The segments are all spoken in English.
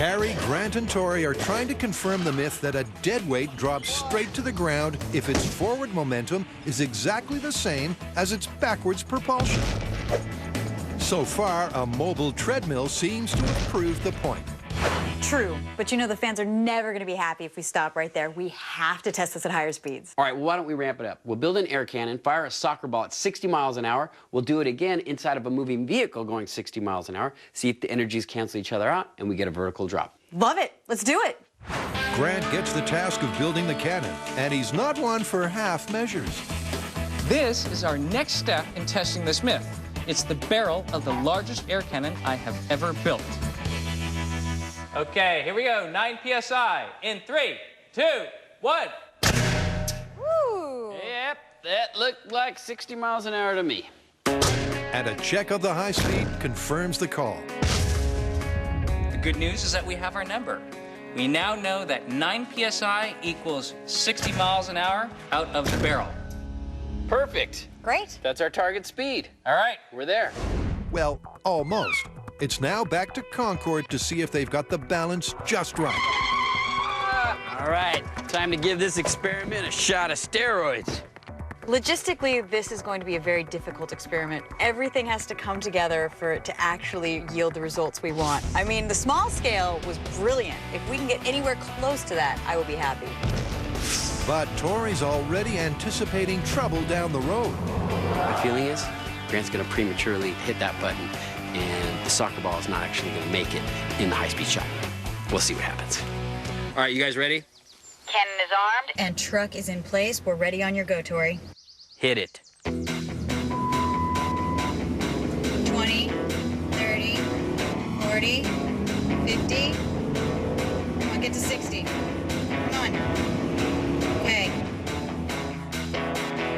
Carrie, Grant, and Tori are trying to confirm the myth that a dead weight drops straight to the ground if its forward momentum is exactly the same as its backwards propulsion. So far, a mobile treadmill seems to have proved the point. True, but you know the fans are never going to be happy if we stop right there. We have to test this at higher speeds. All right, well, why don't we ramp it up? We'll build an air cannon, fire a soccer ball at 60 miles an hour. We'll do it again inside of a moving vehicle going 60 miles an hour, see if the energies cancel each other out, and we get a vertical drop. Love it. Let's do it. Grant gets the task of building the cannon, and he's not one for half measures. This is our next step in testing this myth. It's the barrel of the largest air cannon I have ever built. Okay, here we go. 9 PSI in 3, 2, 1. Woo! Yep, that looked like 60 miles an hour to me. And a check of the high speed confirms the call. The good news is that we have our number. We now know that 9 PSI equals 60 miles an hour out of the barrel. Perfect. Great. That's our target speed. All right. We're there. Well, almost. It's now back to Concord to see if they've got the balance just right. All right, time to give this experiment a shot of steroids. Logistically, this is going to be a very difficult experiment. Everything has to come together for it to actually yield the results we want. I mean, the small scale was brilliant. If we can get anywhere close to that, I will be happy. But Tori's already anticipating trouble down the road. My feeling is Grant's going to prematurely hit that button, and the soccer ball is not actually going to make it in the high-speed shot. We'll see what happens. All right, you guys ready? Cannon is armed. And truck is in place. We're ready on your go, Tori. Hit it. 20, 30, 40, 50. Come on, get to 60. Come on. Okay.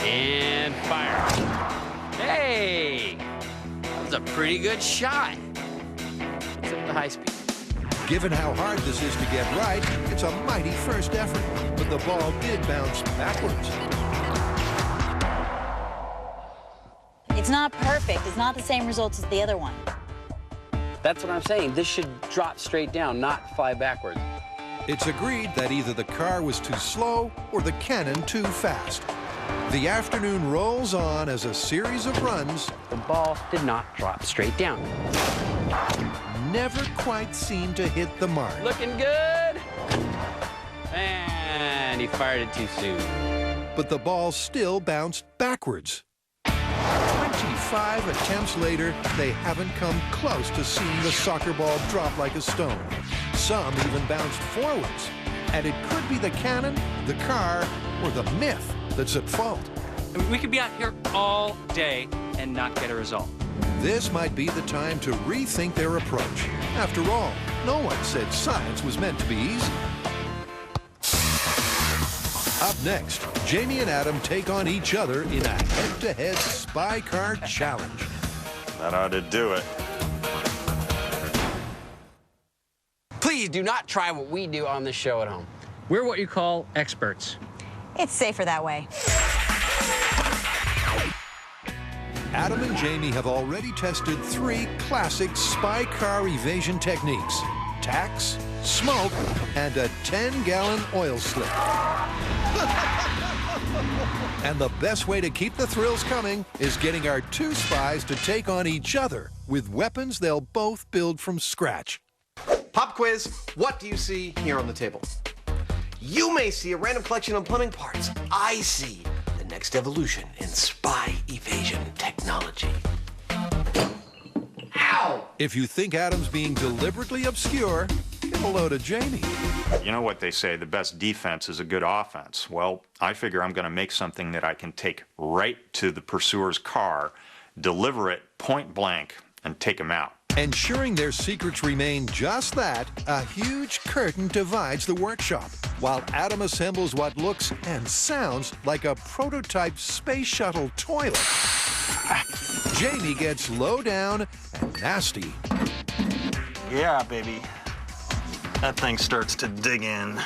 And fire. Hey! That was a pretty good shot. Let's hit the high speed. Given how hard this is to get right, it's a mighty first effort. But the ball did bounce backwards. It's not perfect. It's not the same results as the other one. That's what I'm saying. This should drop straight down, not fly backwards. It's agreed that either the car was too slow or the cannon too fast. The afternoon rolls on as a series of runs. The ball did not drop straight down. Never quite seemed to hit the mark. Looking good. And he fired it too soon. But the ball still bounced backwards. 25 attempts later, they haven't come close to seeing the soccer ball drop like a stone. Some even bounced forwards. And it could be the cannon, the car, or the myth that's at fault. I mean, we could be out here all day and not get a result. This might be the time to rethink their approach. After all, no one said science was meant to be easy. Up next, Jamie and Adam take on each other in a head-to-head spy car challenge. That ought to do it. Please do not try what we do on this show at home. We're what you call experts. It's safer that way. Adam and Jamie have already tested 3 classic spy car evasion techniques: tacks, smoke, and a 10-gallon oil slick. And the best way to keep the thrills coming is getting our 2 spies to take on each other with weapons they'll both build from scratch. Pop quiz, what do you see here on the table? You may see a random collection of plumbing parts. I see the next evolution in spy evasion technology. Ow! If you think Adam's being deliberately obscure, give hello to Jamie. You know what they say, the best defense is a good offense. Well, I figure I'm going to make something that I can take right to the pursuer's car, deliver it point blank, and take him out. Ensuring their secrets remain just that, a huge curtain divides the workshop, while Adam assembles what looks and sounds like a prototype space shuttle toilet. Jamie gets low down and nasty. Yeah, baby. That thing starts to dig in.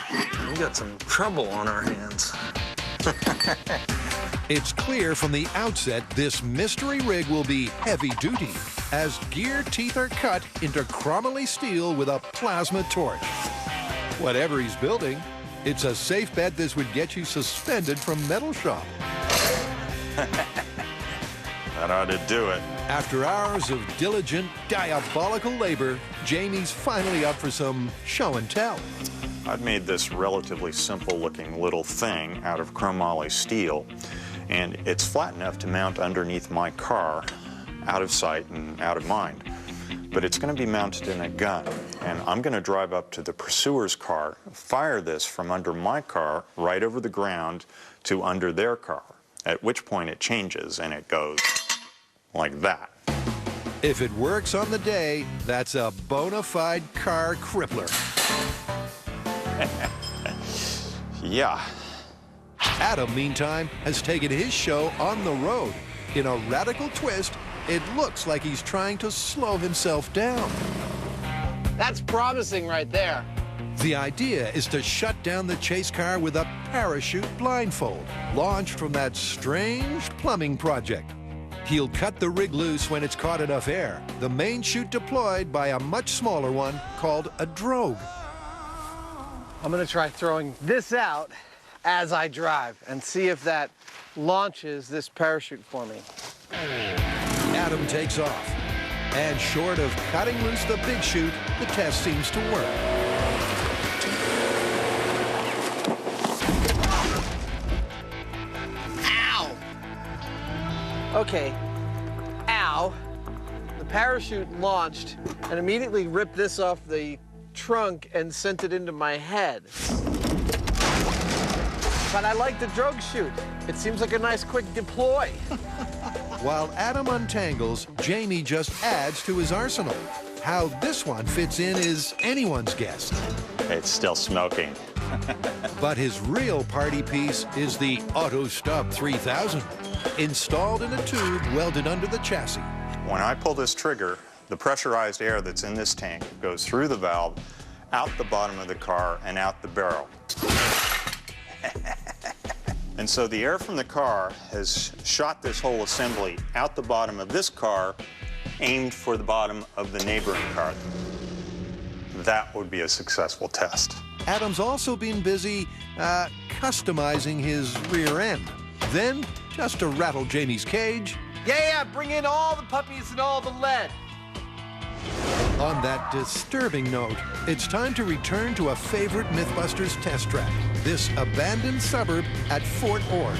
We got some trouble on our hands. It's clear from the outset this mystery rig will be heavy-duty, as gear teeth are cut into chromoly steel with a plasma torch. Whatever he's building, it's a safe bet this would get you suspended from Metal Shop. That ought to do it. After hours of diligent, diabolical labor, Jamie's finally up for some show and tell. I've made this relatively simple-looking little thing out of chromoly steel, and it's flat enough to mount underneath my car, out of sight and out of mind. But it's going to be mounted in a gun, and I'm going to drive up to the pursuer's car, fire this from under my car right over the ground to under their car, at which point it changes and it goes like that. If it works on the day, that's a bona fide car crippler. Yeah. Adam, meantime, has taken his show on the road. In a radical twist, it looks like he's trying to slow himself down. That's promising right there. The idea is to shut down the chase car with a parachute blindfold, launched from that strange plumbing project. He'll cut the rig loose when it's caught enough air, the main chute deployed by a much smaller one called a drogue. I'm gonna try throwing this out as I drive and see if that launches this parachute for me. Adam takes off, and short of cutting loose the big chute, the test seems to work. Ow! Okay, ow. The parachute launched and immediately ripped this off the trunk and sent it into my head. But I like the drogue chute. It seems like a nice quick deploy. While Adam untangles, Jamie just adds to his arsenal. How this one fits in is anyone's guess. It's still smoking. But his real party piece is the Auto Stop 3000, installed in a tube welded under the chassis. When I pull this trigger, the pressurized air that's in this tank goes through the valve, out the bottom of the car, and out the barrel. And so the air from the car has shot this whole assembly out the bottom of this car, aimed for the bottom of the neighboring car. That would be a successful test. Adam's also been busy customizing his rear end. Then, just to rattle Jamie's cage, Yeah, bring in all the puppies and all the lead. on that disturbing note, it's time to return to a favorite Mythbusters test track, this abandoned suburb at Fort Ord.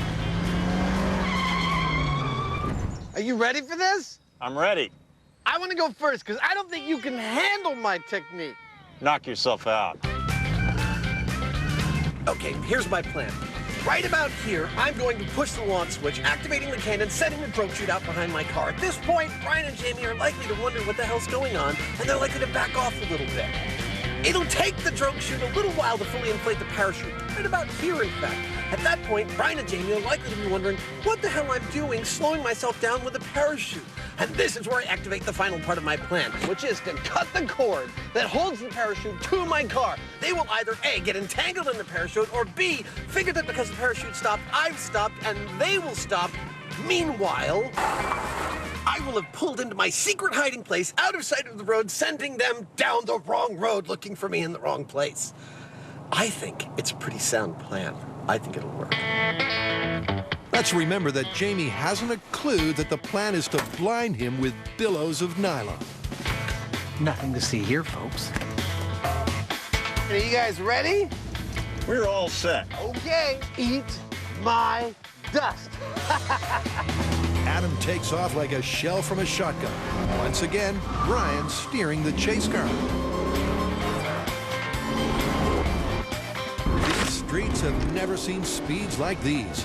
Are you ready for this? I'm ready. I want to go first because I don't think you can handle my technique. Knock yourself out. Okay, here's my plan. Right about here, I'm going to push the launch switch, activating the cannon, setting the drogue chute out behind my car. At this point, Brian and Jamie are likely to wonder what the hell's going on, and they're likely to back off a little bit. It'll take the drogue chute a little while to fully inflate the parachute. Right about here, in fact. At that point, Brian and Jamie are likely to be wondering what the hell I'm doing slowing myself down with a parachute. And this is where I activate the final part of my plan, which is to cut the cord that holds the parachute to my car. They will either A, get entangled in the parachute, or B, figure that because the parachute stopped, I've stopped, and they will stop. Meanwhile, I will have pulled into my secret hiding place out of sight of the road, sending them down the wrong road looking for me in the wrong place. I think it's a pretty sound plan. I think it'll work. Let's remember that Jamie hasn't a clue that the plan is to blind him with billows of nylon. Nothing to see here, folks. Are you guys ready? We're all set. Okay, eat my dust. Adam takes off like a shell from a shotgun. Once again, Brian steering the chase car. These streets have never seen speeds like these.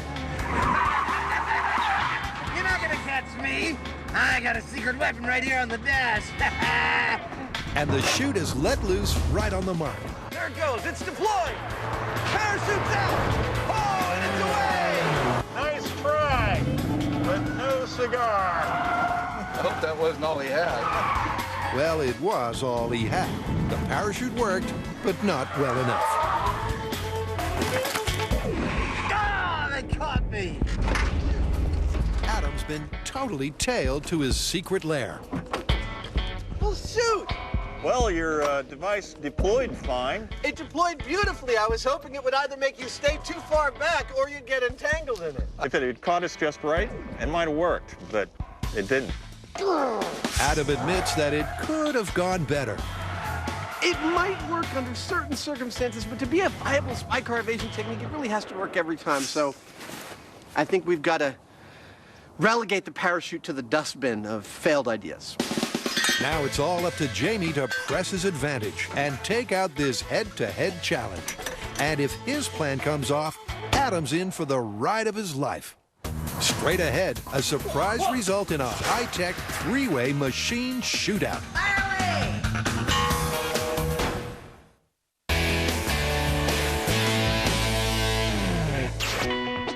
You're not gonna catch me. I got a secret weapon right here on the dash. And the chute is let loose right on the mark. There it goes. It's deployed. Parachute's out. Oh, and it's away. Nice try, but no cigar. I hope that wasn't all he had. Well, it was all he had. The parachute worked, but not well enough. Ah, they caught me. been totally tailed to his secret lair. Well, shoot! Well, your device deployed fine. It deployed beautifully. I was hoping it would either make you stay too far back or you'd get entangled in it. If it had caught us just right, it might have worked, but it didn't. Adam admits that it could have gone better. It might work under certain circumstances, but to be a viable spy car evasion technique, it really has to work every time. So I think we've got to relegate the parachute to the dustbin of failed ideas. Now it's all up to Jamie to press his advantage and take out this head-to-head challenge. And if his plan comes off, Adam's in for the ride of his life. Straight ahead, a surprise result in a high-tech three-way machine shootout.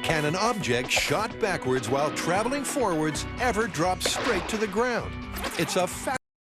Can an object shot backwards while traveling forwards ever drop straight to the ground? It's a